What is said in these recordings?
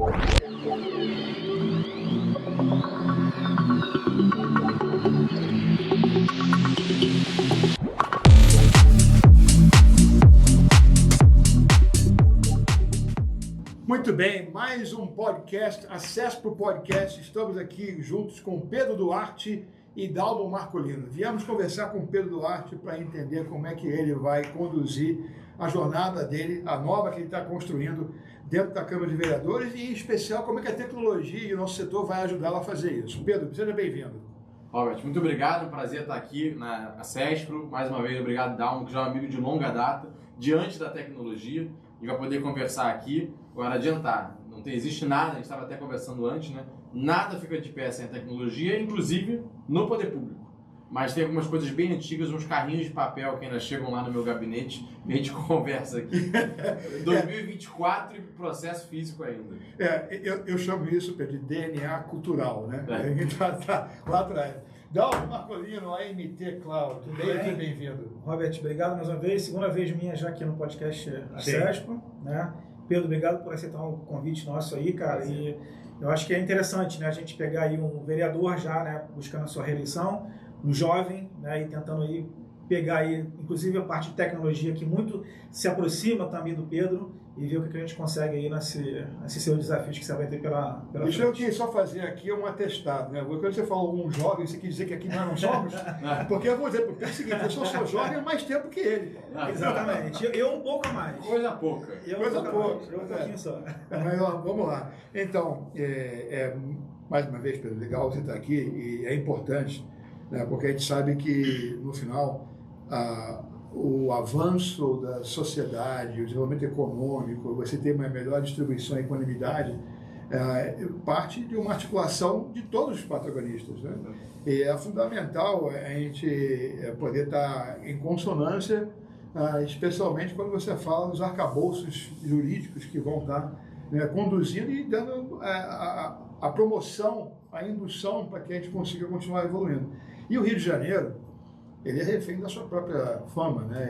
Muito bem, mais um podcast, acesso para o podcast. Estamos aqui juntos com Pedro Duarte e Dalmo Marcolino. Viemos conversar com Pedro Duarte para entender como é que ele vai conduzir a jornada dele, a nova que ele está construindo dentro da Câmara de Vereadores e, em especial, como é que a tecnologia e o nosso setor vai ajudá-lo a fazer isso. Pedro, seja bem-vindo. Robert, muito obrigado, prazer estar aqui na CESPRO. Mais uma vez, obrigado, Dalmo, que já é um amigo de longa data, diante da tecnologia. A gente vai poder conversar aqui. Agora, adiantar, não existe nada, a gente estava até conversando antes, né? Nada fica de pé sem a tecnologia, inclusive no poder público. Mas tem algumas coisas bem antigas, uns carrinhos de papel que ainda chegam lá no meu gabinete, e a gente conversa aqui. 2024 e processo físico ainda. Eu chamo isso, Pedro, de DNA cultural, né? A gente tá lá atrás. Dalmo Marcolino, AMT Cloud, bem-vindo. Robert, obrigado mais uma vez, segunda vez minha já aqui no podcast CESPRO, né? Pedro, obrigado por aceitar o convite nosso aí, cara. E eu acho que é interessante, né, a gente pegar aí um vereador já, né, buscando a sua reeleição, um jovem, né, e tentando aí pegar aí, inclusive a parte de tecnologia que muito se aproxima também do Pedro e ver o que a gente consegue aí nesse seu desafio que você vai ter pela Deixa eu aqui só fazer aqui um atestado, né? Quando você falou um jovem, você quis dizer que aqui nós não somos? Porque eu vou dizer para o seguinte, eu sou jovem há mais tempo que ele. Exatamente. Eu um pouco a mais. Coisa pouca. Eu um pouquinho só. Mas ó, vamos lá. Então, mais uma vez, Pedro, legal você estar aqui e é importante, né? Porque a gente sabe que, no final, o avanço da sociedade, o desenvolvimento econômico, você ter uma melhor distribuição e equanimidade, parte de uma articulação de todos os protagonistas, né? E é fundamental a gente poder estar em consonância, especialmente quando você fala dos arcabouços jurídicos que vão estar, né, conduzindo e dando a promoção, a indução para que a gente consiga continuar evoluindo. E o Rio de Janeiro, ele é refém da sua própria fama, né?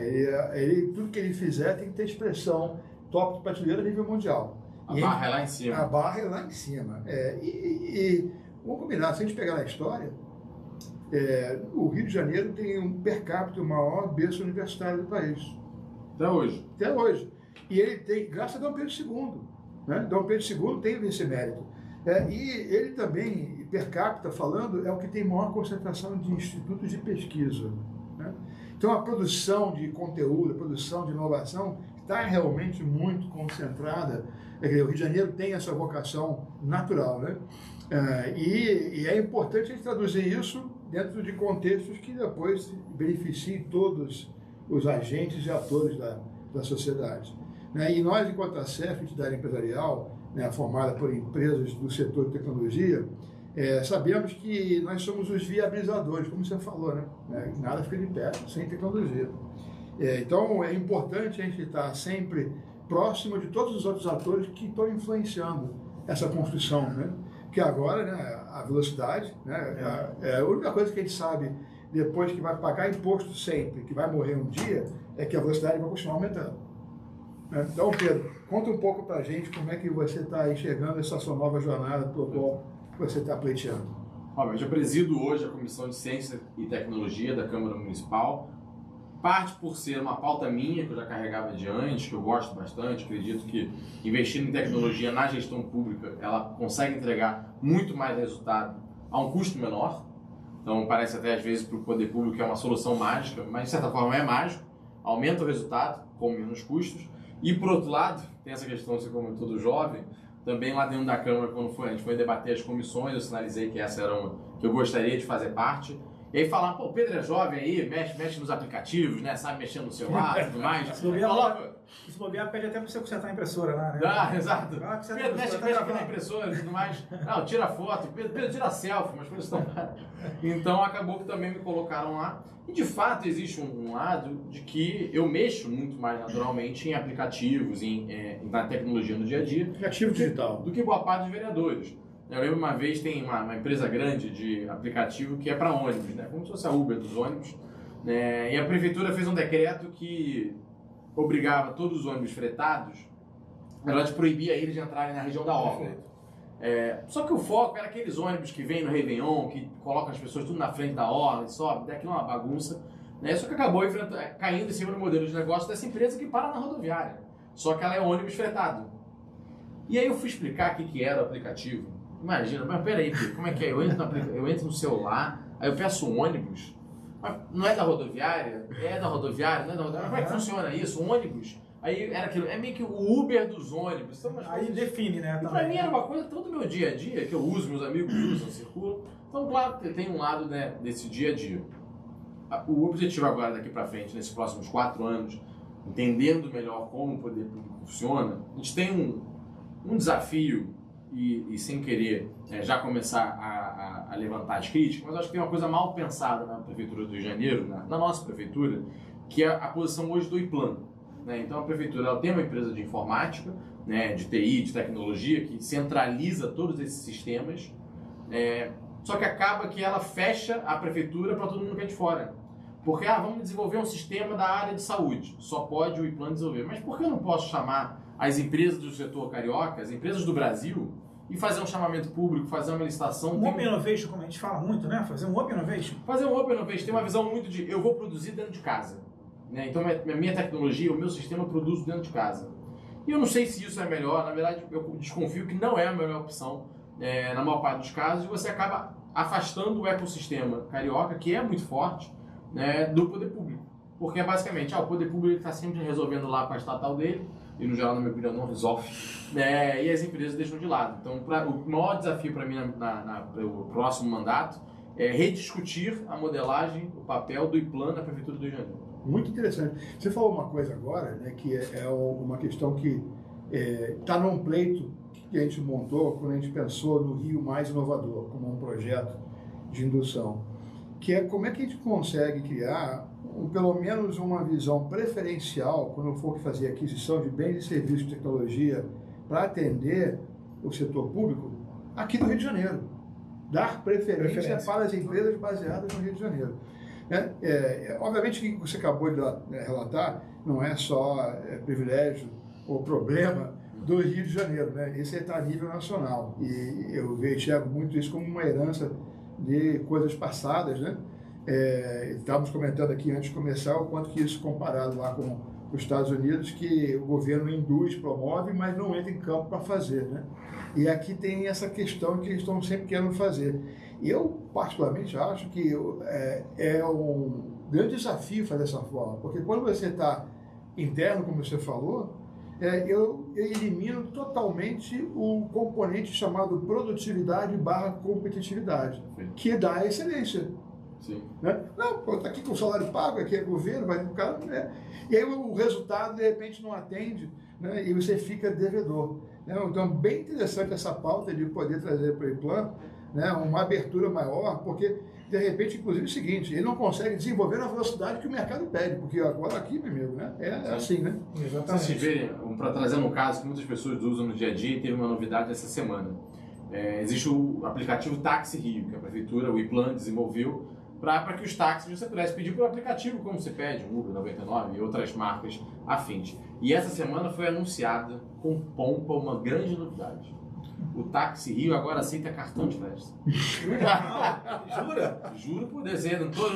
Tudo que ele fizer tem que ter expressão top de prateleira a nível mundial. A barra é lá em cima. A barra é lá em cima. Vamos combinar, se a gente pegar na história, o Rio de Janeiro tem um per capita, o maior berço universitário do país. Até hoje. Até hoje. E ele tem, graças a Dom Pedro II. Né? Dom Pedro II tem esse mérito. E ele também, per capita falando, é o que tem maior concentração de institutos de pesquisa. Né? Então a produção de conteúdo, a produção de inovação está realmente muito concentrada. O Rio de Janeiro tem essa vocação natural, né? E é importante a gente traduzir isso dentro de contextos que depois beneficiem todos os agentes e atores da sociedade. Né? E nós, enquanto a CEF, entidade empresarial, né, formada por empresas do setor de tecnologia, sabemos que nós somos os viabilizadores, como você falou, né? Nada fica de pé sem tecnologia. Então é importante a gente estar sempre próximo de todos os outros atores que estão influenciando essa construção, né? Que agora, né, a velocidade, né, a única coisa que a gente sabe depois que vai pagar imposto sempre, que vai morrer um dia, é que a velocidade vai continuar aumentando. Então, Pedro, conta um pouco para a gente como é que você está enxergando essa sua nova jornada pelo qual você está pleiteando. Robert, eu presido hoje a Comissão de Ciência e Tecnologia da Câmara Municipal. Parte por ser uma pauta minha, que eu já carregava adiante, que eu gosto bastante. Acredito que investindo em tecnologia na gestão pública, ela consegue entregar muito mais resultado a um custo menor. Então, parece até às vezes para o poder público que é uma solução mágica, mas de certa forma é mágico. Aumenta o resultado com menos custos. E, por outro lado, tem essa questão, você como todo jovem, também lá dentro da Câmara, quando a gente foi debater as comissões, eu sinalizei que essa era uma que eu gostaria de fazer parte. E aí falar, pô, o Pedro é jovem aí, mexe nos aplicativos, né, sabe mexer no celular e tudo mais. Se bobear, pede até para você consertar a impressora lá, né? Exato. Pedro, mexe aqui na impressora e tudo mais. Não, tira foto, Pedro tira selfie, mas coisas tão... Então, acabou que também me colocaram lá. E, de fato, existe um lado de que eu mexo muito mais naturalmente em aplicativos, na tecnologia no dia a dia. Aplicativo digital. Do que boa parte dos vereadores. Eu lembro uma vez, tem uma empresa grande de aplicativo que é para ônibus, né? Como se fosse a Uber dos ônibus. E a prefeitura fez um decreto que obrigava todos os ônibus fretados na verdade, proibia eles de entrarem na região da Orla. Só que o foco era aqueles ônibus que vêm no Réveillon, que colocam as pessoas tudo na frente da Orla, sobe, daquilo é uma bagunça. Né? Só que acabou caindo em cima do modelo de negócio dessa empresa que para na rodoviária. Só que ela é ônibus fretado. E aí eu fui explicar o que era o aplicativo. Imagina, mas peraí, como é que é? Eu entro no celular, aí eu peço um ônibus, mas não é da rodoviária? É da rodoviária, não é da rodoviária. Como é que funciona isso? Um ônibus? Aí era aquilo, é meio que o Uber dos ônibus. Então, aí coisas... define, né? E pra mim era uma coisa todo meu dia a dia, que eu uso, meus amigos usam, circulam. Então, claro, tem um lado, né, desse dia a dia. O objetivo agora, daqui pra frente, nesses próximos 4 anos, entendendo melhor como o poder público funciona, a gente tem um desafio, e sem querer já começar a levantar as críticas, mas acho que tem uma coisa mal pensada na Prefeitura do Rio de Janeiro, na nossa Prefeitura, que é a posição hoje do IPLAN. Né? Então a Prefeitura ela tem uma empresa de informática, né, de TI, de tecnologia, que centraliza todos esses sistemas, só que acaba que ela fecha a Prefeitura para todo mundo que é de fora. Porque, vamos desenvolver um sistema da área de saúde, só pode o IPLAN desenvolver. Mas por que eu não posso chamar as empresas do setor carioca, as empresas do Brasil, e fazer um chamamento público, fazer uma licitação? Um Open Innovation, como a gente fala muito, né? Fazer um Open Innovation. Fazer um Open Innovation tem uma visão muito de eu vou produzir dentro de casa. Né? Então a minha tecnologia, o meu sistema eu produzo dentro de casa. E eu não sei se isso é melhor, na verdade eu desconfio que não é a melhor opção na maior parte dos casos, e você acaba afastando o ecossistema carioca, que é muito forte, né, do poder público. Porque basicamente, o poder público está sempre resolvendo lá com a estatal dele, e no geral, na minha opinião, não resolve, e as empresas deixam de lado. Então, o maior desafio para mim no próximo mandato é rediscutir a modelagem, o papel do IPLAN na Prefeitura do Rio de Janeiro. Muito interessante. Você falou uma coisa agora, né, que é uma questão que está num pleito que a gente montou quando a gente pensou no Rio Mais Inovador, como um projeto de indução, que é como é que a gente consegue criar pelo menos uma visão preferencial quando for fazer aquisição de bens e serviços de tecnologia para atender o setor público aqui no Rio de Janeiro. Dar preferência para as empresas baseadas no Rio de Janeiro. Obviamente que você acabou de relatar não é só privilégio ou problema do Rio de Janeiro, né? Isso está a nível nacional. E eu enxergo muito isso como uma herança de coisas passadas, né? Estávamos comentando aqui antes de começar o quanto que isso comparado lá com os Estados Unidos, que o governo induz, promove, mas não entra em campo para fazer, né? E aqui tem essa questão que eles estão sempre querendo fazer. E eu, particularmente, acho que é um grande desafio fazer dessa forma, porque quando você está interno, como você falou, eu elimino totalmente o componente chamado produtividade / competitividade, que dá a excelência. Sim. Né? Não, está aqui com o salário pago, aqui é governo, vai no cara, né? E aí o resultado, de repente, não atende, né? E você fica devedor. Né? Então, bem interessante essa pauta de poder trazer para o IPLAN, né, uma abertura maior, porque, de repente, inclusive, é o seguinte, ele não consegue desenvolver na velocidade que o mercado pede, porque agora aqui, meu amigo, né, é assim, né? Exatamente. Vocês verem, para trazer um caso que muitas pessoas usam no dia a dia, e teve uma novidade essa semana. Existe o aplicativo Táxi Rio, que a Prefeitura, o IPLAN, desenvolveu para que os táxis você pudesse pedir por aplicativo, como você pede, um Uber 99 e outras marcas afins. E essa semana foi anunciada com pompa uma grande novidade. O Táxi Rio agora aceita cartão de crédito. Jura? Juro por Deus, não tô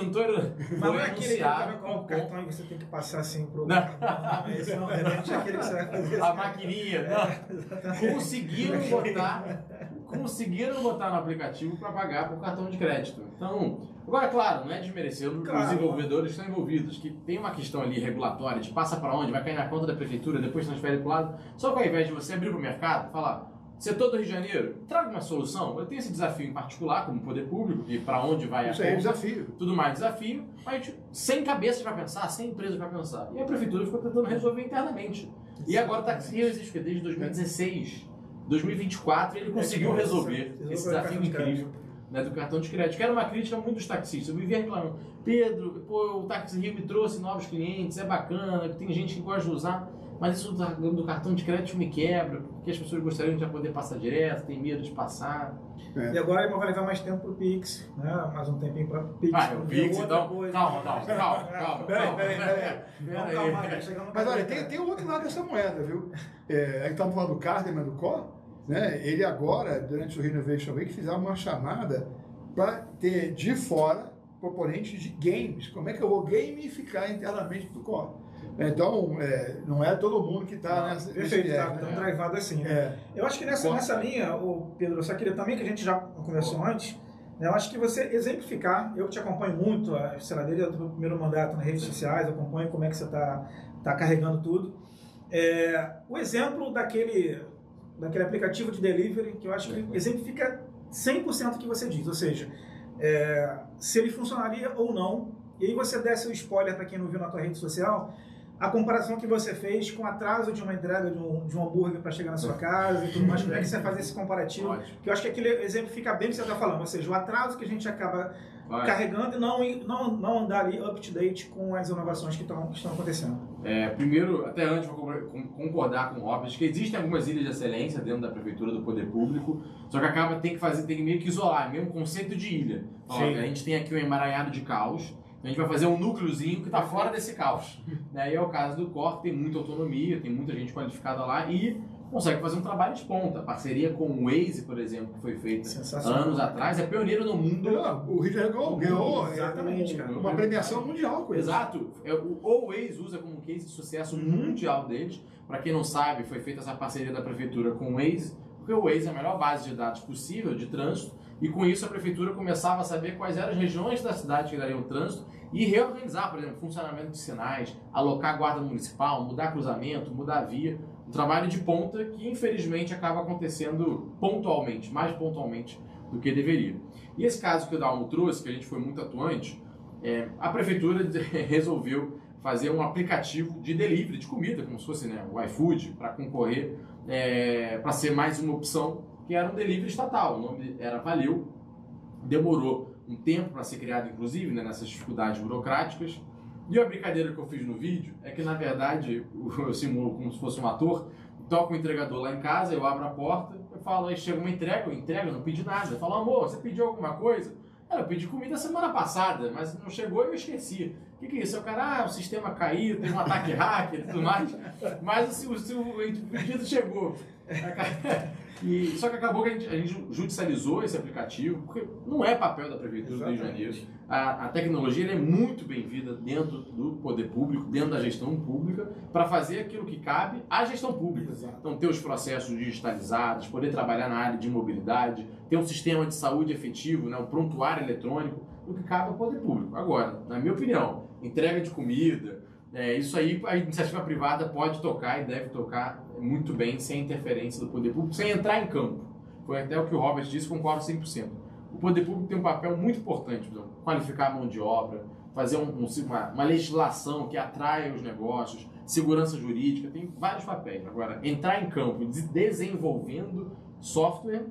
mas não é aquele que vai com o cartão e você tem que passar assim pro... Não, esse não é aquele que você vai fazer. A maquininha, não. Conseguiram botar no aplicativo para pagar por cartão de crédito. Então, agora, claro, não é desmerecendo os desenvolvedores que estão envolvidos, que tem uma questão ali regulatória, de passa para onde, vai cair na conta da prefeitura, depois transfere para o lado. Só que ao invés de você abrir para o mercado, falar, setor do Rio de Janeiro, traga uma solução. Eu tenho esse desafio em particular, como poder público, que para onde vai isso a conta, desafio. Tudo mais desafio, mas sem cabeça para pensar, sem empresa para pensar. E a prefeitura ficou tentando resolver internamente. E agora o Táxi Rio existe desde 2016. 2024 ele conseguiu resolver esse desafio incrível, né, do cartão de crédito, que era uma crítica muito dos taxistas. Eu vivia reclamando, Pedro, o Táxi Rio me trouxe novos clientes, é bacana, tem gente que gosta de usar. mas isso do cartão de crédito me quebra, porque as pessoas gostariam de já poder passar direto, tem medo de passar. E agora vai levar mais tempo pro Pix, né? Mais um tempinho para Pix. O Pix, então, calma. Mas olha, tem o outro lado dessa moeda, viu? A gente estava falando do Kahneman, do Core, né? Ele agora, durante o Renovation Week, fizeram uma chamada para ter de fora componentes de games. Como é que eu vou gamificar internamente do Core? Então, não é todo mundo que está nessa... Perfeito, está tão drivado assim. Eu acho que nessa linha, Pedro, eu só queria também, que a gente já conversou antes, né, eu acho que você exemplificar, eu que te acompanho muito, sei lá, desde o teu primeiro mandato nas redes sociais, eu acompanho como é que você está carregando tudo. O exemplo daquele aplicativo de delivery, que eu acho que exemplifica 100% o que você diz, ou seja, se ele funcionaria ou não, e aí você desse o spoiler para quem não viu na tua rede social, a comparação que você fez com o atraso de uma entrega de um hambúrguer para chegar na sua casa e tudo mais, como é que você vai fazer esse comparativo? Ótimo. Que eu acho que aquele exemplo fica bem o que você está falando, ou seja, o atraso que a gente acaba carregando e não andar ali up-to-date com as inovações que estão acontecendo. Primeiro, até antes, vou concordar com o Robert, que existem algumas ilhas de excelência dentro da prefeitura, do poder público, só que tem que meio que isolar, mesmo conceito de ilha. A gente tem aqui um emaranhado de caos, a gente vai fazer um núcleozinho que está fora desse caos. E é o caso do Core, tem muita autonomia, tem muita gente qualificada lá e consegue fazer um trabalho de ponta. A parceria com o Waze, por exemplo, que foi feita anos atrás, é pioneiro no mundo. O Rio de Janeiro ganhou exatamente, uma premiação mundial com isso. Exato. O Waze usa como case de sucesso mundial deles. Para quem não sabe, foi feita essa parceria da prefeitura com o Waze, porque o Waze é a melhor base de dados possível de trânsito, e com isso a prefeitura começava a saber quais eram as regiões da cidade que dariam trânsito e reorganizar, por exemplo, funcionamento de sinais, alocar guarda municipal, mudar cruzamento, mudar via. Um trabalho de ponta que infelizmente acaba acontecendo pontualmente, mais pontualmente do que deveria. E esse caso que o Dalmo trouxe, que a gente foi muito atuante, a prefeitura resolveu fazer um aplicativo de delivery de comida, como se fosse o iFood, para concorrer, para ser mais uma opção, que era um delivery estatal. O nome era Valeu, demorou um tempo para ser criado, inclusive, nessas dificuldades burocráticas. E a brincadeira que eu fiz no vídeo é que, na verdade, eu simulo como se fosse um ator, toco o entregador lá em casa, eu abro a porta, eu falo, aí chega uma entrega, eu não pedi nada. Eu falo, amor, você pediu alguma coisa? Eu pedi comida semana passada, mas não chegou e eu esqueci. O que é isso? O cara, o sistema caiu, teve um ataque hacker e tudo mais, mas o pedido chegou. Só que acabou que a gente judicializou esse aplicativo, porque não é papel da Prefeitura do Rio de Janeiro. A tecnologia é muito bem-vinda dentro do poder público, dentro da gestão pública, para fazer aquilo que cabe à gestão pública. Então, ter os processos digitalizados, poder trabalhar na área de mobilidade, ter um sistema de saúde efetivo, um prontuário eletrônico, o que cabe ao poder público. Agora, na minha opinião, entrega de comida, isso aí a iniciativa privada pode tocar e deve tocar muito bem, sem interferência do poder público, sem entrar em campo. Foi até o que o Robert disse, concordo 100%. O poder público tem um papel muito importante, qualificar a mão de obra, fazer uma legislação que atraia os negócios, segurança jurídica, tem vários papéis. Agora, entrar em campo desenvolvendo software,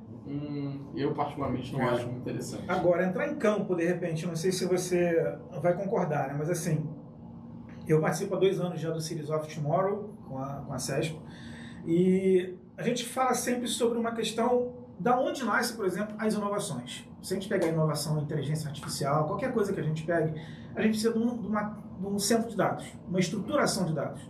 eu particularmente não acho muito interessante. Agora, entrar em campo, de repente, não sei se você vai concordar, né? Mas assim, eu participo há 2 anos já do Cities of Tomorrow, com a CESP, e a gente fala sempre sobre uma questão da onde nasce, por exemplo, as inovações. Se a gente pegar a inovação, inteligência artificial, qualquer coisa que a gente pegue, a gente precisa de um centro de dados, uma estruturação de dados.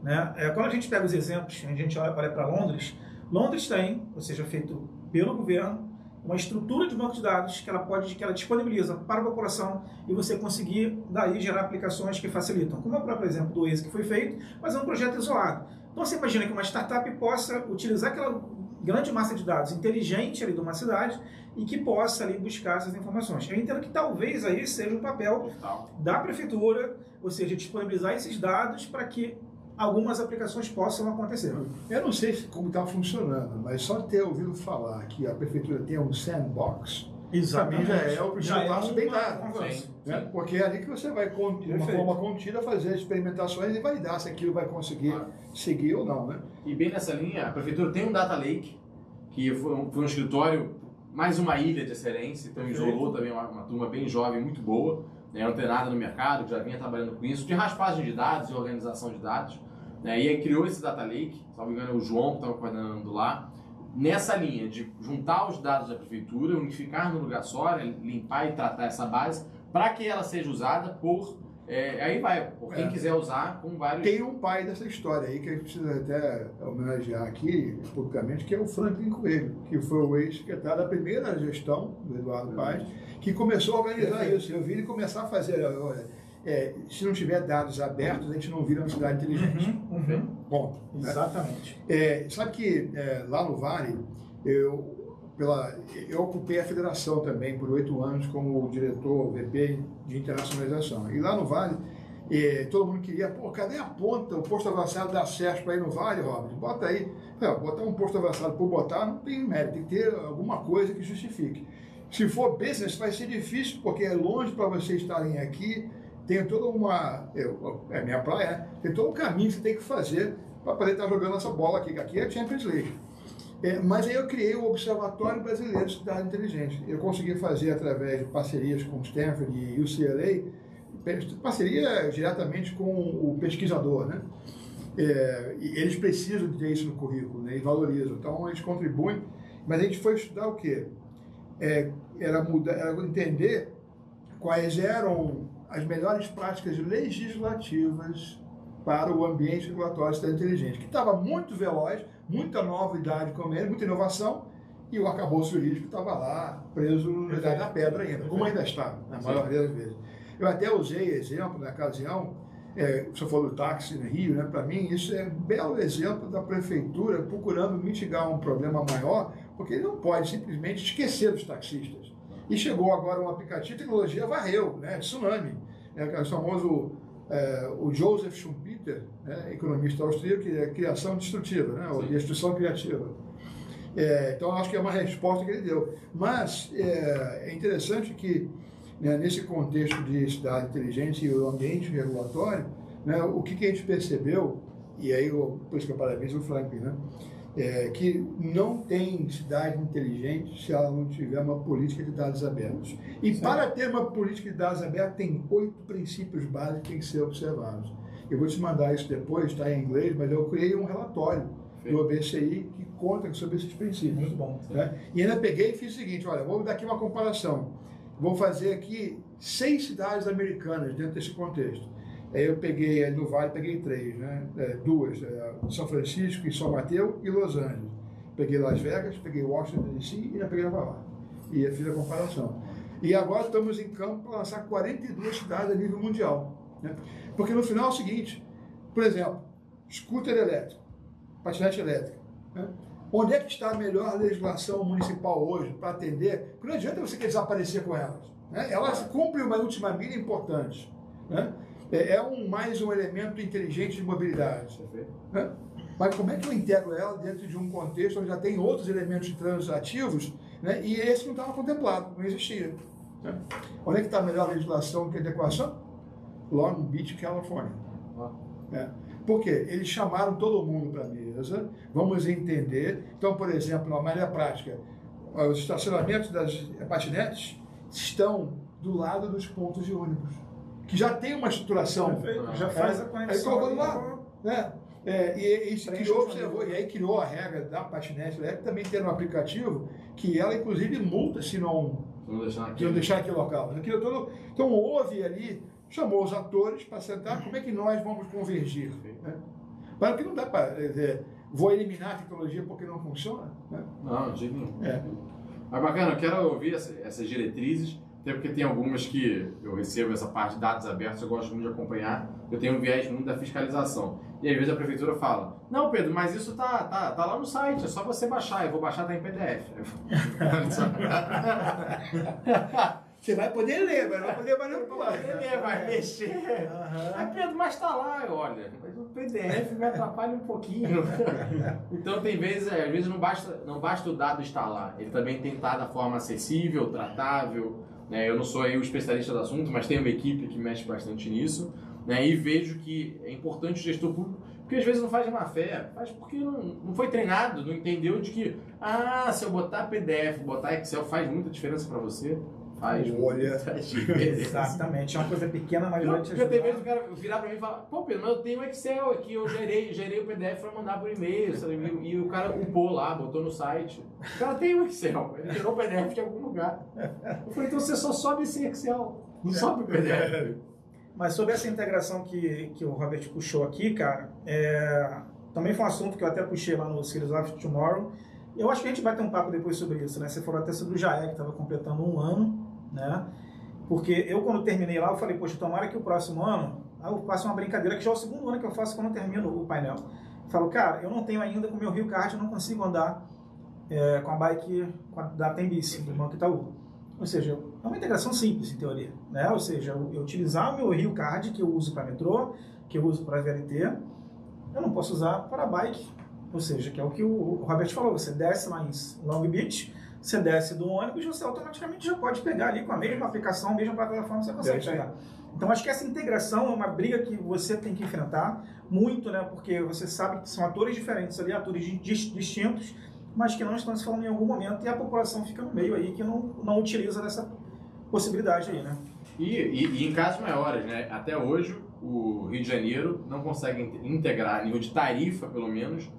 Né? Quando a gente pega os exemplos, a gente olha para Londres, Londres tem, ou seja, feito pelo governo, uma estrutura de banco de dados que ela disponibiliza para a população e você conseguir daí gerar aplicações que facilitam. Como é o próprio exemplo do Waze que foi feito, mas é um projeto isolado. Então você imagina que uma startup possa utilizar aquela grande massa de dados inteligente ali de uma cidade e que possa ali buscar essas informações. Eu entendo que talvez aí seja um papel da prefeitura, ou seja, disponibilizar esses dados para que algumas aplicações possam acontecer. Eu não sei como está funcionando, mas só ter ouvido falar que a prefeitura tem um sandbox, para mim já é o primeiro passo bem dado. Porque é ali que você vai, de uma forma contida, fazer experimentações e validar se aquilo vai conseguir seguir ou não. Né? E bem nessa linha, a prefeitura tem um Data Lake, que foi um escritório, mais uma ilha de excelência, então isolou também uma turma bem jovem, muito boa, antenada no mercado, que já vinha trabalhando com isso, de raspagem de dados e organização de dados. né? E aí criou esse Data Lake, se não me engano é o João que estava coordenando lá, nessa linha de juntar os dados da prefeitura, unificar no lugar só, né? Limpar e tratar essa base, para que ela seja usada por por quem quiser usar com vários... Tem um pai dessa história aí que a gente precisa até homenagear aqui publicamente, que é o Franklin Coelho, que foi o ex-secretário da primeira gestão do Eduardo Paes, que começou a organizar isso. Eu vi ele começar a fazer, olha, se não tiver dados abertos, a gente não vira uma cidade inteligente. Ponto. Exatamente. Sabe que lá no Vale, eu ocupei a federação também por 8 anos como diretor VP de internacionalização. E lá no Vale, todo mundo queria, cadê a ponta, o posto avançado da SESP aí no Vale, Robert? Bota aí. Botar um posto avançado por botar não tem mérito, tem que ter alguma coisa que justifique. Se for business, vai ser difícil, porque é longe para vocês estarem aqui, tem toda uma... é minha praia, né? Tem todo um caminho que você tem que fazer para poder estar jogando essa bola aqui, que aqui é Champions League. Mas aí eu criei o Observatório Brasileiro de Cidade Inteligente. Eu consegui fazer através de parcerias com Stanford e UCLA, parceria diretamente com o pesquisador, né? E eles precisam de ter isso no currículo, né? E valorizam. Então eles contribuem. Mas a gente foi estudar o quê? Era entender quais eram as melhores práticas legislativas para o ambiente regulatório de cidade inteligente, que estava muito veloz, muita novidade com ele, muita inovação, e o arcabouço jurídico estava lá, preso na pedra ainda, como ainda está, na maioria das vezes. Eu até usei exemplo na ocasião, você falou do táxi no Rio, né? Para mim isso é um belo exemplo da prefeitura procurando mitigar um problema maior, porque ele não pode simplesmente esquecer dos taxistas. E chegou agora um aplicativo, tecnologia varreu, né? Tsunami, o famoso... o Joseph Schumpeter, né, economista austríaco, que é criação destrutiva, né, ou destruição criativa. Então, eu acho que é uma resposta que ele deu. Mas é interessante que, né, nesse contexto de cidade inteligente e o ambiente regulatório, né, o que a gente percebeu, e aí por isso que eu parabenizo o Franklin, né, que não tem cidade inteligente se ela não tiver uma política de dados abertos. E para ter uma política de dados abertos, tem 8 princípios básicos que têm que ser observados. Eu vou te mandar isso depois, está em inglês, mas eu criei um relatório do OBCI que conta sobre esses princípios. Muito bom. Né? E ainda peguei e fiz o seguinte, olha, vou dar aqui uma comparação. Vou fazer aqui 6 cidades americanas dentro desse contexto. Aí eu peguei, no Vale, peguei 3, né? 2, São Francisco e São Mateus e Los Angeles. Peguei Las Vegas, peguei Washington DC e ainda peguei Nova York. E eu fiz a comparação. E agora estamos em campo para lançar 42 cidades a nível mundial. Né? Porque no final é o seguinte, por exemplo, scooter elétrico, patinete elétrico. Né? Onde é que está a melhor legislação municipal hoje para atender? Porque não adianta você querer desaparecer com elas. Né? Elas cumprem uma última milha importante. Né? Mais um elemento inteligente de mobilidade. Né? Mas como é que eu integro ela dentro de um contexto onde já tem outros elementos de trânsito ativos, né? E esse não estava contemplado, não existia. Né? Onde é que está a melhor legislação de adequação? Long Beach, Califórnia. Por quê? Eles chamaram todo mundo para a mesa, vamos entender. Então, por exemplo, na maneira prática, os estacionamentos das patinetes estão do lado dos pontos de ônibus, que já tem uma estruturação. Já faz a conexão. Aí colocou do lado. Né? E isso criou, observou, e aí criou a regra da patinete elétrica, também ter um aplicativo que ela, inclusive, multa se não deixar aquele local. Então, houve ali, chamou os atores para sentar, como é que nós vamos convergir? Né? Mas o que não dá para vou eliminar a tecnologia porque não funciona? Né? Não, de jeito nenhum. Mas bacana, eu quero ouvir essas diretrizes, até porque tem algumas que eu recebo essa parte de dados abertos, eu gosto muito de acompanhar, eu tenho um viés muito da fiscalização. E às vezes a prefeitura fala, não, Pedro, mas isso tá lá no site, é só você baixar, eu vou baixar, tá em PDF. Você vai poder ler, mas não vai poder manipular. Vai mexer. Mas Pedro, mas tá lá, olha, mas o PDF me atrapalha um pouquinho. Então tem vezes, às vezes não basta o dado estar lá, ele também tem que estar da forma acessível, tratável. Né? Eu não sou aí o especialista do assunto, mas tenho uma equipe que mexe bastante nisso. Né? E vejo que é importante o gestor público, porque às vezes não faz de má fé, faz porque não foi treinado, não entendeu de que, se eu botar PDF, botar Excel faz muita diferença para você. faz Olha. Exatamente, é uma coisa pequena, mas vai te Porque tem vezes ajudar. o cara virar pra mim e falar, pô, Pedro, mas eu tenho Excel aqui, eu gerei o PDF pra mandar por e-mail, sabe? E o cara upou lá, botou no site. O cara tem o Excel, ele gerou o PDF de algum lugar. Eu falei, então você só sobe esse Excel, não sobe o PDF. Mas sobre essa integração que o Robert puxou aqui, cara, também foi um assunto que eu até puxei lá no Series of Tomorrow. Eu acho que a gente vai ter um papo depois sobre isso, né? Você falou até sobre o Jair, que estava completando 1 ano, né? Porque eu, quando terminei lá, eu falei, poxa, tomara que o próximo ano, eu faço uma brincadeira, que já é o 2º ano que eu faço quando eu termino o painel. Eu falo, cara, eu não tenho ainda com o meu Rio Kart, eu não consigo andar com a bike da Tembice, do Banco Itaú. Ou seja, é uma integração simples, em teoria, né? Ou seja, eu utilizar o meu Rio Card, que eu uso para metrô, que eu uso para VLT, eu não posso usar para bike. Ou seja, que é o que o Robert falou, você desce lá em Long Beach, você desce do ônibus, você automaticamente já pode pegar ali com a mesma aplicação, a mesma plataforma, você consegue pegar. Então, acho que essa integração é uma briga que você tem que enfrentar muito, né? Porque você sabe que são atores diferentes ali, atores distintos, mas que não estão se falando em algum momento, e a população fica no meio aí, que não utiliza dessa possibilidade aí, né? E em casos maiores, né? Até hoje, o Rio de Janeiro não consegue integrar, a nível de tarifa, pelo menos,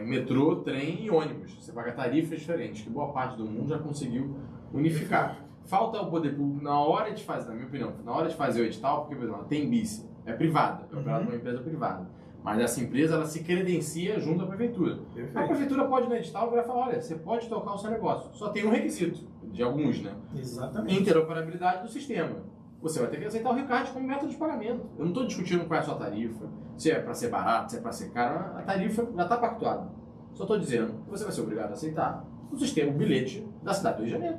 metrô, trem e ônibus. Você paga tarifas diferentes, que boa parte do mundo já conseguiu unificar. Falta o poder público na hora de fazer, na minha opinião, na hora de fazer o edital, porque, por exemplo, tem Tembice, é privada, é operada por uma empresa privada. Mas essa empresa, ela se credencia junto à prefeitura. Perfeito. A prefeitura pode, no edital, virar e falar, olha, você pode tocar o seu negócio. Só tem um requisito, de alguns, né? Exatamente. Interoperabilidade do sistema. Você vai ter que aceitar o Rio Card como método de pagamento. Eu não estou discutindo qual é a sua tarifa, se é para ser barato, se é para ser caro. A tarifa já está pactuada. Só estou dizendo que você vai ser obrigado a aceitar o sistema, o bilhete da cidade do Rio de Janeiro.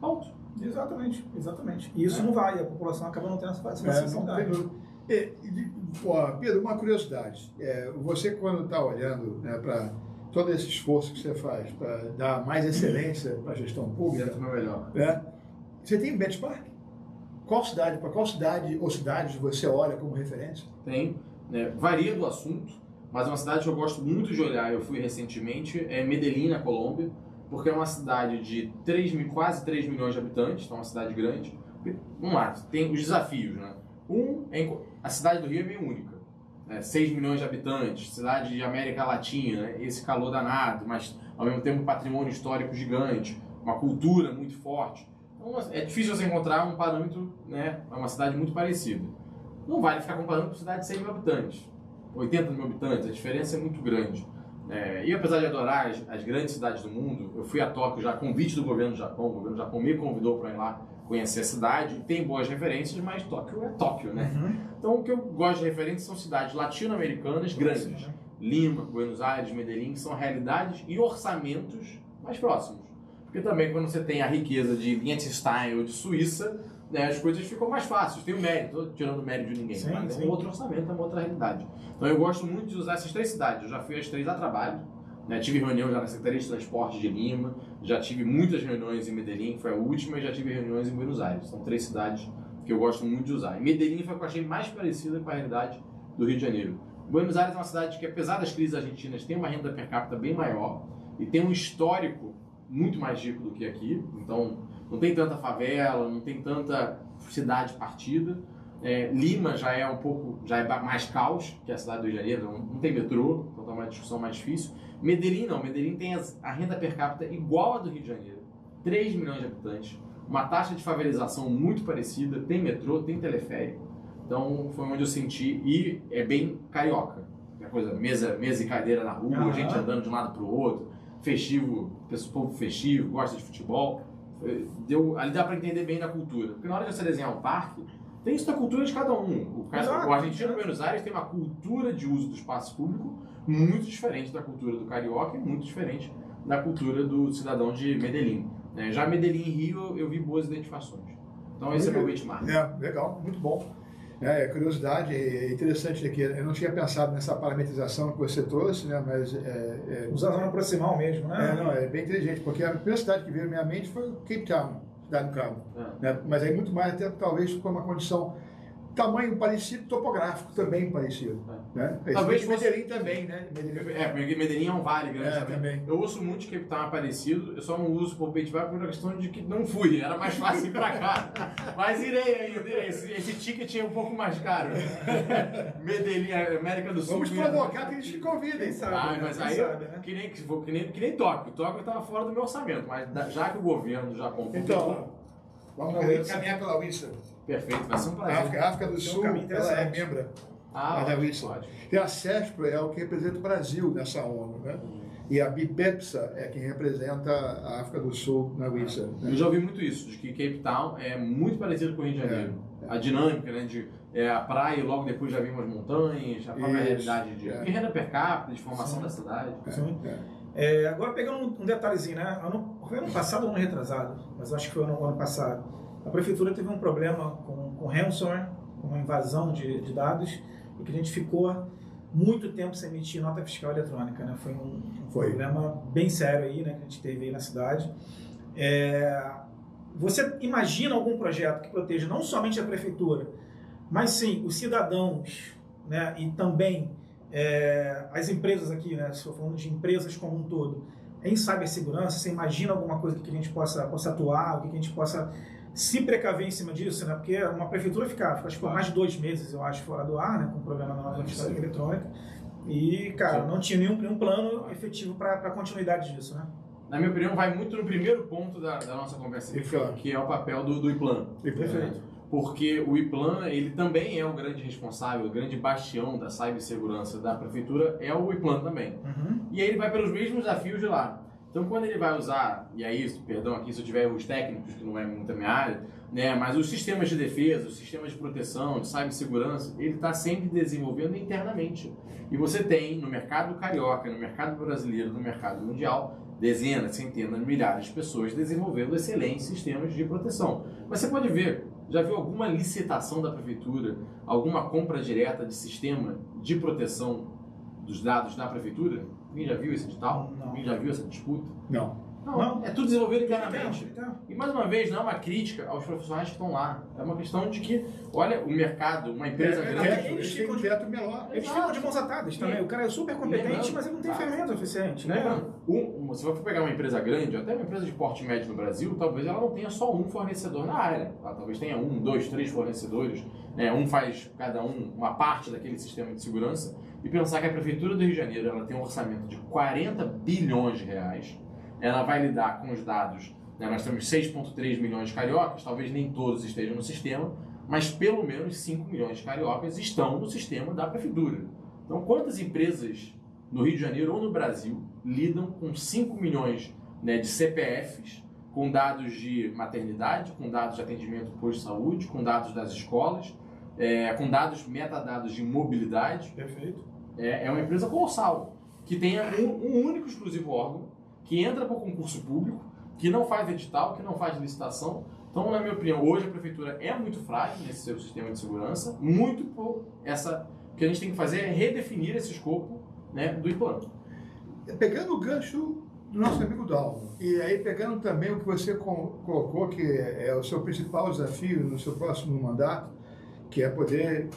Ponto. Exatamente, exatamente. E isso não vai, a população acaba não tendo essa facilidade. Pedro, uma curiosidade. Você, quando está olhando, né, para todo esse esforço que você faz para dar mais excelência para a gestão pública, melhor. Você tem benchmark? Para qual cidade ou cidades você olha como referência? Tem. Varia do assunto, mas uma cidade que eu gosto muito de olhar, eu fui recentemente, é Medellín, na Colômbia, porque é uma cidade de quase 3 milhões de habitantes, então é uma cidade grande. Vamos lá, tem os desafios, né? A cidade do Rio é meio única. 6 milhões de habitantes, cidade de América Latina, né? Esse calor danado, mas ao mesmo tempo um patrimônio histórico gigante, uma cultura muito forte. Então é difícil você encontrar um parâmetro, né? É uma cidade muito parecida. Não vale ficar comparando com cidade de 100 mil habitantes, 80 mil habitantes, a diferença é muito grande. E apesar de adorar as grandes cidades do mundo, eu fui a Tóquio já a convite do governo do Japão, o governo do Japão me convidou para ir lá conhecer a cidade, tem boas referências, mas Tóquio é Tóquio, né? Então o que eu gosto de referências são cidades latino-americanas grandes. Lima, Buenos Aires, Medellín, que são realidades e orçamentos mais próximos. Porque também quando você tem a riqueza de Liechtenstein ou de Suíça, né, as coisas ficam mais fáceis, tem o mérito, não estou tirando o mérito de ninguém, mas é um outro orçamento, é uma outra realidade. Então eu gosto muito de usar essas 3 cidades, eu já fui às 3 a trabalho, né, tive reunião já na Secretaria de Transporte de Lima, já tive muitas reuniões em Medellín, que foi a última, e já tive reuniões em Buenos Aires. São 3 cidades que eu gosto muito de usar. E Medellín foi a que eu achei mais parecida com a realidade do Rio de Janeiro. Buenos Aires é uma cidade que, apesar das crises argentinas, tem uma renda per capita bem maior e tem um histórico muito mais rico do que aqui, então não tem tanta favela, não tem tanta cidade partida. Lima já é mais caos que a cidade do Rio de Janeiro, não tem metrô, então é uma discussão mais difícil. Medellín não, Medellín tem a renda per capita igual a do Rio de Janeiro, 3 milhões de habitantes, uma taxa de favelização muito parecida, tem metrô, tem teleférico, então foi onde eu senti, e é bem carioca, coisa, mesa e cadeira na rua, gente andando de um lado para o outro, festivo, povo festivo, gosta de futebol. Ali dá para entender bem da cultura, porque na hora de você desenhar um parque, tem isso da cultura de cada um. O argentino de Buenos Aires tem uma cultura de uso do espaço público muito diferente da cultura do carioca e muito diferente da cultura do cidadão de Medellín. Já Medellín e Rio eu vi boas identificações. Então esse é o meu benchmark. Legal, muito bom. Curiosidade, é interessante aqui. Eu não tinha pensado nessa parametrização que você trouxe, né? Mas usar a zona proximal mesmo, né? É bem inteligente, porque a primeira cidade que veio na minha mente foi Cape Town, cidade do Cabo. Né? Mas aí muito mais até talvez por uma condição tamanho parecido, topográfico também parecido. Né? Talvez fosse Medellín também, né? Porque Medellín é um vale grande também. Eu uso muito que Cape Town é parecido, eu só não uso por Petibar por uma questão de que não fui, era mais fácil ir pra cá. Mas irei. Esse ticket é um pouco mais caro. Medellín, América do Sul. Vamos provocar que eles te convidem, sabe? Mas aí, que nem Tóquio. Tóquio estava fora do meu orçamento, mas já que o governo já comprou. Então, vamos caminhar pela Whistler. Perfeito, vai ser um prazer. A África do Sul, ela é membro da Whistler. E a CESPRO é o que representa o Brasil nessa ONU, né? E a BIPEPSA é quem representa a África do Sul na Whistler. Né? Eu já ouvi muito isso, de que Cape Town é muito parecido com o Rio de Janeiro. A dinâmica, né, de a praia e logo depois já vem umas montanhas, a própria realidade de renda per capita, de formação da cidade. Agora pegando um detalhezinho, né? Foi ano passado ou ano retrasado, mas acho que foi ano passado. A prefeitura teve um problema com ransomware, com uma invasão de dados, e que a gente ficou muito tempo sem emitir nota fiscal eletrônica, né? Foi um problema bem sério aí, né, que a gente teve aí na cidade. Você imagina algum projeto que proteja não somente a prefeitura, mas sim os cidadãos, né, e também as empresas aqui, né, estou falando de empresas como um todo, em cibersegurança? Você imagina alguma coisa que a gente possa atuar, o que a gente possa se precaver em cima disso, né? Porque uma prefeitura fica acho que por mais de 2 meses, eu acho, fora do ar, né, com o problema da nota fiscal eletrônica, e, cara, não tinha nenhum plano efetivo para a continuidade disso, né? Na minha opinião, vai muito no primeiro ponto da nossa conversa aqui, que é o papel do IPLAN. Perfeito. Porque o IPLAN, ele também é o grande responsável, o grande bastião da cibersegurança da prefeitura, é o IPLAN também. E aí ele vai pelos mesmos desafios de lá. Então, quando ele vai usar, e aí, perdão aqui se eu tiver os técnicos, que não é muito a minha área, né, mas os sistemas de defesa, os sistemas de proteção, de cibersegurança, ele está sempre desenvolvendo internamente. E você tem, no mercado carioca, no mercado brasileiro, no mercado mundial, dezenas, centenas, milhares de pessoas desenvolvendo excelentes sistemas de proteção. Mas você pode ver, já viu alguma licitação da prefeitura, alguma compra direta de sistema de proteção dos dados da prefeitura? Alguém já viu esse edital? Alguém já viu essa disputa? Não. Não, é tudo desenvolvido internamente. E mais uma vez, não é uma crítica aos profissionais que estão lá. É uma questão de que, olha, o mercado, uma empresa grande... Eles ficam de mãos atadas também. O cara é super competente, mas ele não tem ferramenta suficiente. Se você for pegar uma empresa grande, até uma empresa de porte médio no Brasil, talvez ela não tenha só um fornecedor na área. Tá? Talvez tenha 1, 2, 3 fornecedores. Né? Um faz, cada um, uma parte daquele sistema de segurança. E pensar que a Prefeitura do Rio de Janeiro ela tem um orçamento de 40 bilhões de reais. Ela vai lidar com os dados, né? Nós temos 6,3 milhões de cariocas, talvez nem todos estejam no sistema, mas pelo menos 5 milhões de cariocas estão no sistema da prefeitura. Então, quantas empresas no Rio de Janeiro ou no Brasil lidam com 5 milhões, né, de CPFs, com dados de maternidade, com dados de atendimento posto de saúde, com dados das escolas, com dados, metadados de mobilidade? Perfeito. É uma empresa colossal, que tenha um único exclusivo órgão, que entra para o concurso público, que não faz edital, que não faz licitação. Então, na minha opinião, hoje a prefeitura é muito frágil nesse seu sistema de segurança, muito por essa... O que a gente tem que fazer é redefinir esse escopo, né, do IPLAN. Pegando o gancho do nosso amigo Dalmo, e aí pegando também o que você colocou, que é o seu principal desafio no seu próximo mandato, que é poder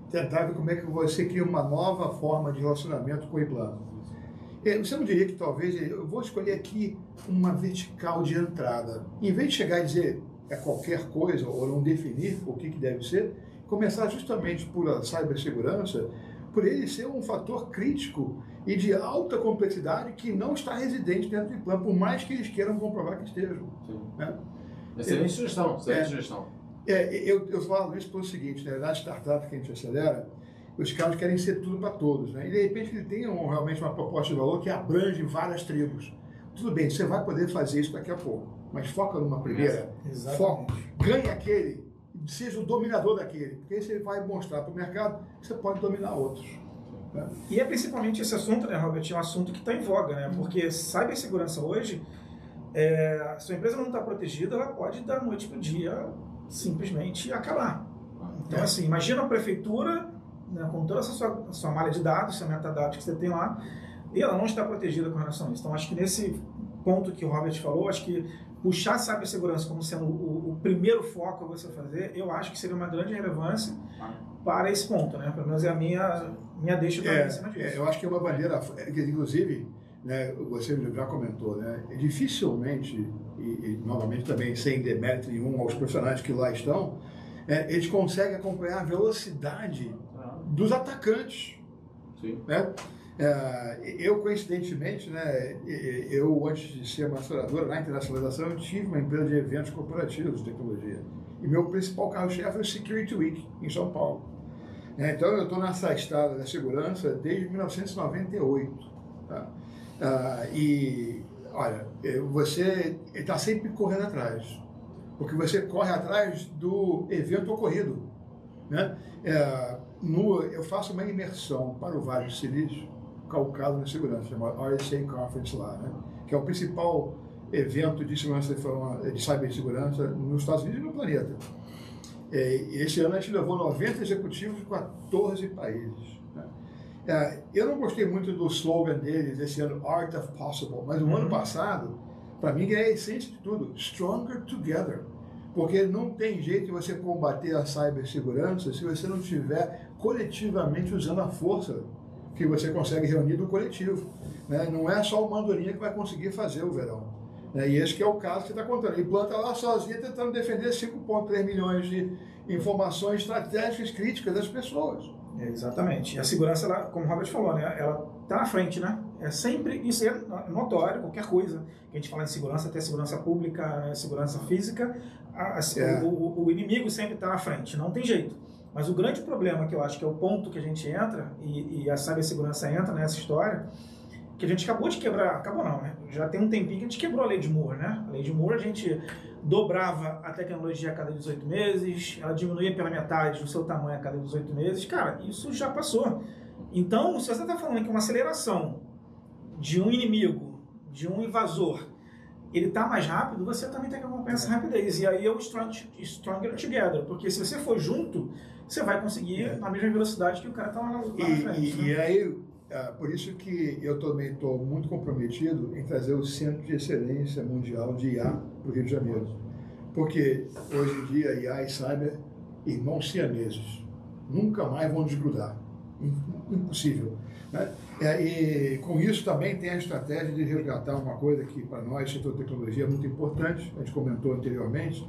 tentar ver como é que você cria uma nova forma de relacionamento com o IPLAN. Você não diria que talvez, eu vou escolher aqui uma vertical de entrada, em vez de chegar e dizer qualquer coisa ou não definir o que deve ser, começar justamente por a cibersegurança, por ele ser um fator crítico e de alta complexidade que não está residente dentro do IPLAN, por mais que eles queiram comprovar que estejam. Né? Excelente sugestão, excelente sugestão. Eu falo isso pelo seguinte, né, na startup que a gente acelera, os caras querem ser tudo para todos, né? E de repente ele tem realmente uma proposta de valor que abrange várias tribos. Tudo bem, você vai poder fazer isso daqui a pouco, mas foca numa primeira, foca, ganha aquele, seja o dominador daquele, porque aí você vai mostrar para o mercado que você pode dominar outros. Né? E é principalmente esse assunto, né, Robert, é um assunto que está em voga, né? Porque cibersegurança hoje, se a empresa não está protegida, ela pode da noite para o dia simplesmente acabar. Então, assim, imagina a prefeitura, né, com toda essa sua malha de dados, essa metadados que você tem lá, e ela não está protegida com relação a isso. Então, acho que nesse ponto que o Robert falou, acho que puxar a cibersegurança como sendo o o primeiro foco a você fazer, eu acho que seria uma grande relevância para esse ponto, né? Pelo menos é a minha deixa também em cima disso. Eu acho que é uma bandeira, inclusive, né, você já comentou, né? Dificilmente, e novamente também sem demérito nenhum aos profissionais que lá estão, eles conseguem acompanhar a velocidade dos atacantes. Sim. Né? Eu, coincidentemente, né, antes de ser masterador na internacionalização, eu tive uma empresa de eventos corporativos de tecnologia. E meu principal carro-chefe é o Security Week, em São Paulo. Então, eu estou nessa estrada da segurança desde 1998. Tá? E, olha, você está sempre correndo atrás, porque você corre atrás do evento ocorrido. Né? Eu faço uma imersão para o Vale do Silício, calcado na segurança, chamado RSA Conference lá, né? Que é o principal evento de segurança de cibersegurança nos Estados Unidos e no planeta. Esse ano a gente levou 90 executivos de 14 países. Né? Eu não gostei muito do slogan deles esse ano, Art of Possible, mas o ano passado, para mim, é a essência de tudo, Stronger Together. Porque não tem jeito de você combater a cibersegurança se você não estiver coletivamente usando a força que você consegue reunir do coletivo. Né? Não é só uma andorinha que vai conseguir fazer o verão. Né? E esse que é o caso que você está contando. Ele planta lá sozinha tentando defender 5,3 milhões de informações estratégicas críticas das pessoas. Exatamente. E a segurança, ela, como o Robert falou, né, ela está na frente, né? É sempre, isso é notório, qualquer coisa que a gente fala em segurança, até segurança pública, né, segurança física, o inimigo sempre está na frente, não tem jeito. Mas o grande problema, que eu acho que é o ponto que a gente entra, e a cibersegurança entra nessa história, que a gente acabou de quebrar, acabou não, né? Já tem um tempinho que a gente quebrou a lei de Moore, né? A lei de Moore, a gente dobrava a tecnologia a cada 18 meses, ela diminuía pela metade o seu tamanho a cada 18 meses. Cara, isso já passou. Então, se você está falando que uma aceleração de um inimigo, de um invasor, ele está mais rápido, você também tem que acompanhar essa rapidez. E aí é o Stronger Together, porque se você for junto, você vai conseguir na mesma velocidade que o cara está lá na frente. E aí, por isso que eu também estou muito comprometido em trazer o Centro de Excelência Mundial de IA para o Rio de Janeiro. Porque hoje em dia IA e Cyber, irmãos siameses, nunca mais vão desgrudar. Impossível. Né? E com isso também tem a estratégia de resgatar uma coisa que para nós, setor de tecnologia, é muito importante, a gente comentou anteriormente,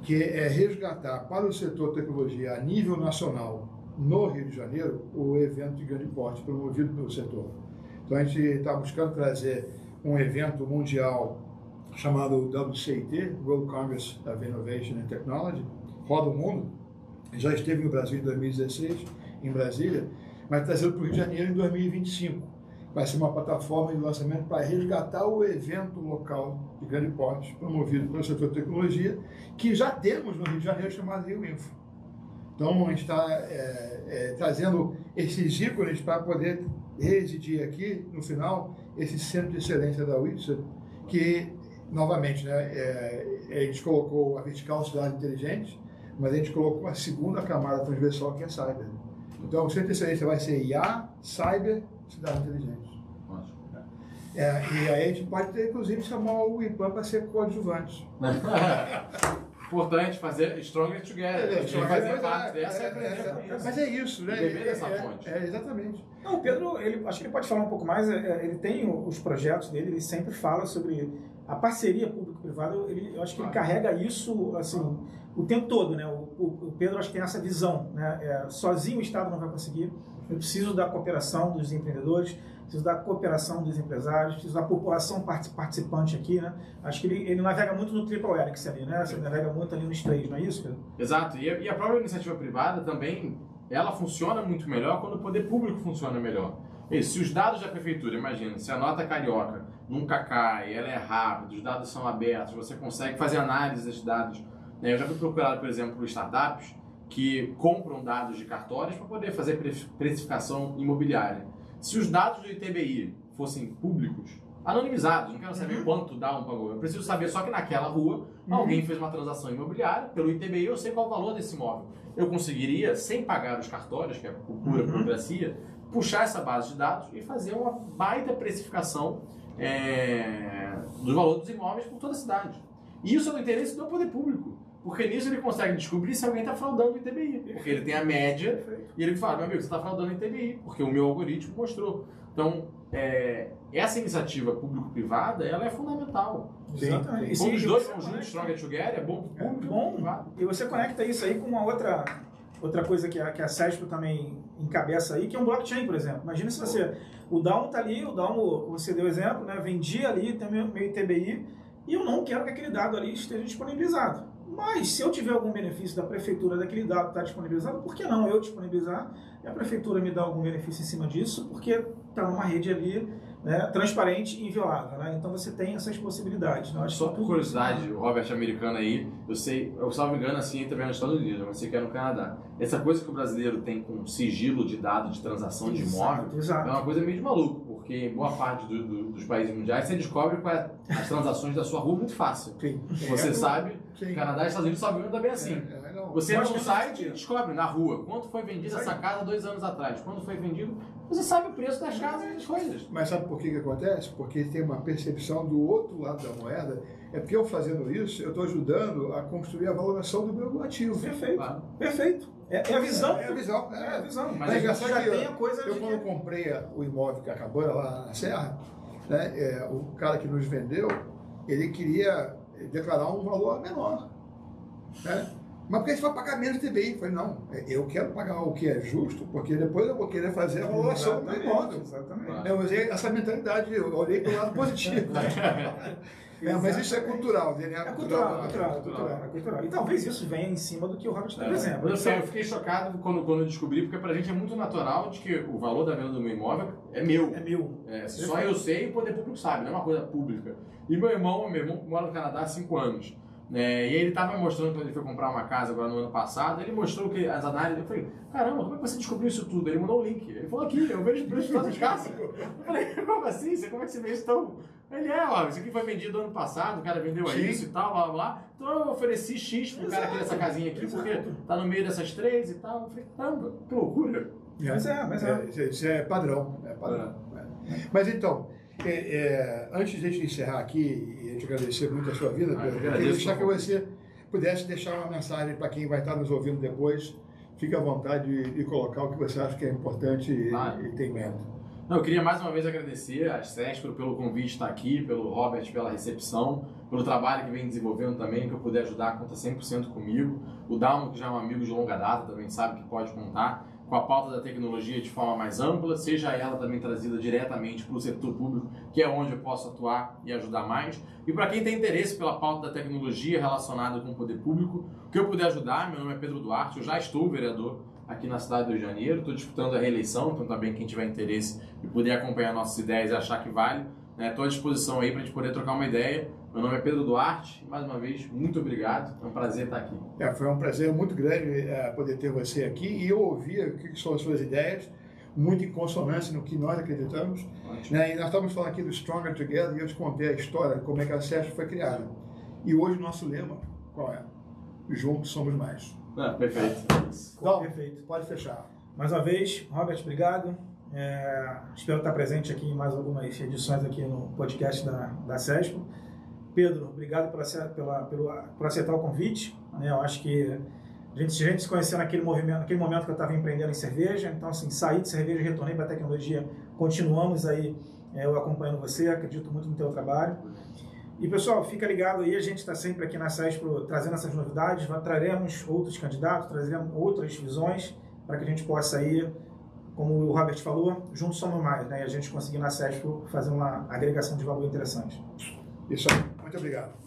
que é resgatar para o setor de tecnologia a nível nacional, no Rio de Janeiro, o evento de grande porte promovido pelo setor. Então a gente está buscando trazer um evento mundial chamado WCIT, World Congress of Innovation and Technology, roda o mundo, já esteve no Brasil em 2016, em Brasília, mas trazendo para o Rio de Janeiro em 2025. Vai ser uma plataforma de lançamento para resgatar o evento local de grande porte promovido pelo setor de tecnologia, que já temos no Rio de Janeiro, chamado Rio Info. Então, a gente está trazendo esses ícones para poder residir aqui, no final, esse centro de excelência da UITSA, que, novamente, né, a gente colocou a vertical cidade inteligente, mas a gente colocou a segunda camada transversal, que é Cyber. Então, o centro de excelência vai ser IA, Cyber, cidade inteligente. E aí a gente pode ter, inclusive, chamar o IPAM para ser coadjuvante. Importante fazer Stronger Together. A gente vai fazer parte dessa. Mas é isso, né? Beber dessa fonte. Exatamente. Não, o Pedro, acho que ele pode falar um pouco mais. Ele tem os projetos dele, ele sempre fala sobre a parceria público-privada. Eu acho que ele carrega isso assim, o tempo todo, né? O Pedro, acho que tem essa visão, né? Sozinho o Estado não vai conseguir. Eu preciso da cooperação dos empreendedores, preciso da cooperação dos empresários, preciso da população participante aqui, né? Acho que ele navega muito no Triple Helix ali, né? Você navega muito ali nos três, não é isso, Pedro? Exato. E a própria iniciativa privada também, ela funciona muito melhor quando o poder público funciona melhor. Se os dados da prefeitura, imagina, se a nota carioca nunca cai, ela é rápida, os dados são abertos, você consegue fazer análise desses dados. Eu já fui procurado, por exemplo, por startups que compram dados de cartórios para poder fazer precificação imobiliária. Se os dados do ITBI fossem públicos, anonimizados, não quero saber quanto dá um pagou, eu preciso saber só que naquela rua alguém fez uma transação imobiliária, pelo ITBI eu sei qual o valor desse imóvel. Eu conseguiria, sem pagar os cartórios, que é pura burocracia, puxar essa base de dados e fazer uma baita precificação do valor dos imóveis por toda a cidade. E isso é do interesse do poder público. Porque nisso ele consegue descobrir se alguém está fraudando o ITBI. Porque ele tem a média e ele fala, meu amigo, você está fraudando o ITBI, porque o meu algoritmo mostrou. Então, essa iniciativa público-privada, ela é fundamental. Exatamente. Quando os dois são juntos, Stronger Together, é bom para o público. E você conecta isso aí com uma outra coisa que a CESP também encabeça aí, que é um blockchain, por exemplo. Imagina se você... O Dalmo está ali, o Dalmo, você deu exemplo, né? Vendia ali, tem meu ITBI, e eu não quero que aquele dado ali esteja disponibilizado. Mas se eu tiver algum benefício da prefeitura daquele dado estar disponibilizado, por que não eu disponibilizar e a prefeitura me dar algum benefício em cima disso? Porque está numa rede ali, né, transparente e inviolável, né? Então você tem essas possibilidades. Né? Só por curiosidade, o Robert americano aí, eu sei, eu salvo engano assim também nos Estados Unidos, mas sei que é no Canadá. Essa coisa que o brasileiro tem com sigilo de dado de transação de imóvel é uma coisa meio de maluco, porque em boa parte dos países mundiais você descobre qual é as transações da sua rua muito fácil. Sim. Você sabe, Canadá e Estados Unidos sabem também assim. Você entra no site e descobre na rua quanto foi vendida essa casa 2 anos atrás, quando foi vendido, você sabe o preço das casas e das coisas. Mas sabe por que acontece? Porque tem uma percepção do outro lado da moeda. É porque eu fazendo isso, eu estou ajudando a construir a valoração do meu ativo. Perfeito. Claro. Perfeito. É a visão. É a visão. É a visão. Mas já tem a coisa eu quando comprei o imóvel que acabou lá na Serra, né, o cara que nos vendeu, ele queria declarar um valor menor. Né? Mas por que você vai pagar menos de TBI? Eu falei, não, eu quero pagar o que é justo, porque depois eu vou querer fazer a valoração do meu imóvel. Exatamente. Eu usei essa mentalidade, eu olhei pelo lado positivo. Mas isso é cultural, DNA. É cultural. E talvez isso venha em cima do que o Robert está dizendo. Eu fiquei chocado quando eu descobri, porque pra gente é muito natural de que o valor da venda do meu imóvel é meu. É meu. Só eu sei e o poder público sabe, não é uma coisa pública. E meu irmão mora no Canadá há 5 anos. E ele estava mostrando, quando ele foi comprar uma casa agora no ano passado, ele mostrou que as análises. Eu falei, caramba, como é que você descobriu isso tudo? Ele mandou o link. Ele falou aqui, eu vejo o preço de todas as casas. Eu falei, como assim? Como é que você vê isso tão. Ele isso aqui foi vendido ano passado, o cara vendeu a isso e tal, blá blá. Então eu ofereci X pro cara aqui dessa casinha aqui, porque tá no meio dessas 3 e tal. Eu falei, caramba, que loucura. Isso é padrão. Mas então. Antes de a gente encerrar aqui e te agradecer muito a sua vida, Pedro, eu queria deixar que você pudesse deixar uma mensagem para quem vai estar nos ouvindo depois. Fique à vontade de colocar o que você acha que é importante e tem mérito. Eu queria mais uma vez agradecer a CESP pelo convite de estar aqui, pelo Robert pela recepção, pelo trabalho que vem desenvolvendo também, que eu puder ajudar, conta 100% comigo. O Dalmo, que já é um amigo de longa data, também sabe que pode contar com a pauta da tecnologia de forma mais ampla, seja ela também trazida diretamente para o setor público, que é onde eu posso atuar e ajudar mais. E para quem tem interesse pela pauta da tecnologia relacionada com o poder público, o que eu puder ajudar, meu nome é Pedro Duarte, eu já estou vereador aqui na cidade do Rio de Janeiro, estou disputando a reeleição, então também quem tiver interesse e puder acompanhar nossas ideias e achar que vale, estou à disposição aí para a gente poder trocar uma ideia. Meu nome é Pedro Duarte, mais uma vez, muito obrigado, é um prazer estar aqui. Foi um prazer muito grande poder ter você aqui e eu ouvir o que são as suas ideias, muito em consonância no que nós acreditamos. E nós estamos falando aqui do Stronger Together e eu te contei a história, como é que a CESP foi criada. E hoje o nosso lema, qual é? Juntos somos mais. Perfeito. Então, perfeito. Pode fechar. Mais uma vez, Robert, obrigado. Espero estar presente aqui em mais algumas edições aqui no podcast da CESP. Pedro, obrigado por aceitar o convite. Eu acho que a gente se conheceu naquele momento que eu estava empreendendo em cerveja. Então, assim, saí de cerveja e retornei para a tecnologia. Continuamos aí, eu acompanhando você, acredito muito no teu trabalho. E, pessoal, fica ligado aí, a gente está sempre aqui na CESP trazendo essas novidades. Traremos outros candidatos, trazeremos outras visões para que a gente possa ir, como o Robert falou, juntos somos mais, e a gente conseguir na CESP fazer uma agregação de valor interessante. Isso aí. Muito obrigado.